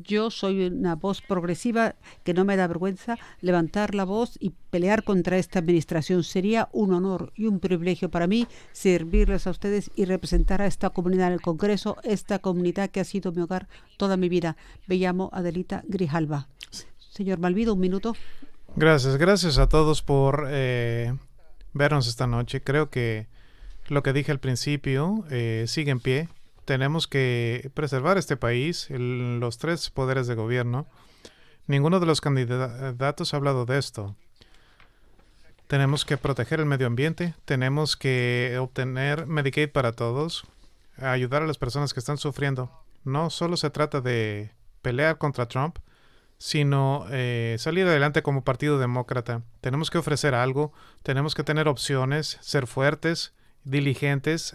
Yo soy una voz progresiva que no me da vergüenza levantar la voz y pelear contra esta administración. Sería un honor y un privilegio para mí servirles a ustedes y representar a esta comunidad en el Congreso, esta comunidad que ha sido mi hogar toda mi vida. Me llamo Adelita Grijalva. Señor Malvido, 1 minuto. Gracias a todos por vernos esta noche. Creo que lo que dije al principio sigue en pie. Tenemos que preservar este país, los 3 poderes de gobierno. Ninguno de los candidatos ha hablado de esto. Tenemos que proteger el medio ambiente, tenemos que obtener Medicaid para todos, ayudar a las personas que están sufriendo. No solo se trata de pelear contra Trump, sino salir adelante como Partido Demócrata. Tenemos que ofrecer algo, tenemos que tener opciones, ser fuertes, diligentes,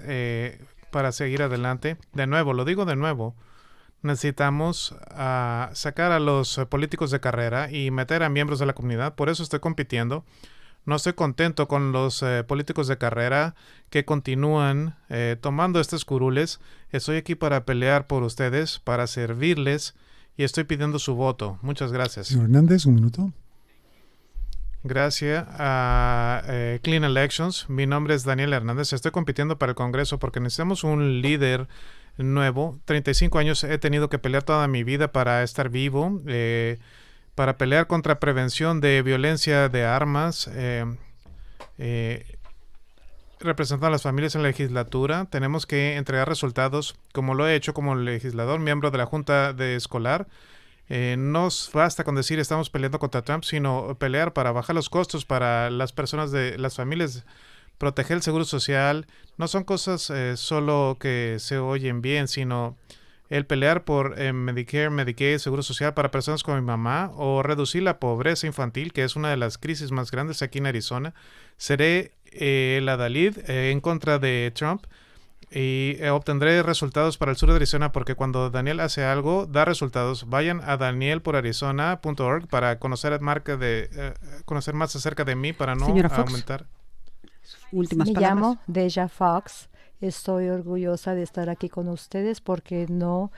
para seguir adelante. De nuevo, lo digo de nuevo, necesitamos sacar a los políticos de carrera y meter a miembros de la comunidad. Por eso estoy compitiendo. No estoy contento con los políticos de carrera que continúan tomando estos curules. Estoy aquí para pelear por ustedes, para servirles y estoy pidiendo su voto. Muchas gracias. Señor Hernández, 1 minuto. Gracias a Clean Elections. Mi nombre es Daniel Hernández. Estoy compitiendo para el Congreso porque necesitamos un líder nuevo. 35 años he tenido que pelear toda mi vida para estar vivo, para pelear contra prevención de violencia de armas, representando a las familias en la legislatura. Tenemos que entregar resultados, como lo he hecho como legislador, miembro de la Junta de Escolar. No basta con decir estamos peleando contra Trump, sino pelear para bajar los costos para las personas de las familias proteger el seguro social, no son cosas solo que se oyen bien, sino el pelear por Medicare, Medicaid, seguro social para personas como mi mamá, o reducir la pobreza infantil, que es una de las crisis más grandes aquí en Arizona. Seré el adalid en contra de Trump y obtendré resultados para el sur de Arizona, porque cuando Daniel hace algo, da resultados. Vayan a danielporarizona.org para conocer conocer más acerca de mí, para no Señora Fox, aumentar. últimas Me palabras. llamo Deja Fox. Estoy orgullosa de estar aquí con ustedes porque no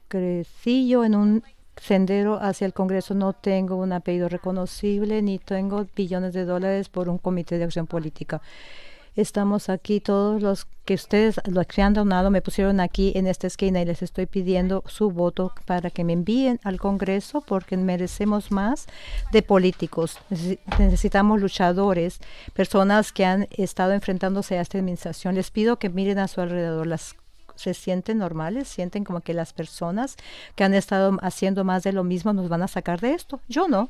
crecí yo en un sendero hacia el Congreso. No tengo un apellido reconocible ni tengo billones de dólares por un comité de acción política. Estamos aquí todos los que ustedes, los que han donado, me pusieron aquí en esta esquina y les estoy pidiendo su voto para que me envíen al Congreso porque merecemos más de políticos. Necesitamos luchadores, personas que han estado enfrentándose a esta administración. Les pido que miren a su alrededor. Se sienten normales, sienten como que las personas que han estado haciendo más de lo mismo nos van a sacar de esto. Yo no,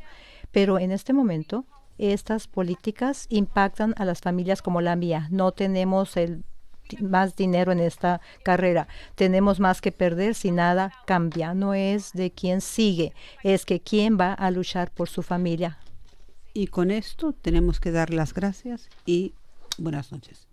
pero en este momento estas políticas impactan a las familias como la mía. No tenemos más dinero en esta carrera. Tenemos más que perder si nada cambia. No es de quién sigue, es que quién va a luchar por su familia. Y con esto tenemos que dar las gracias y buenas noches.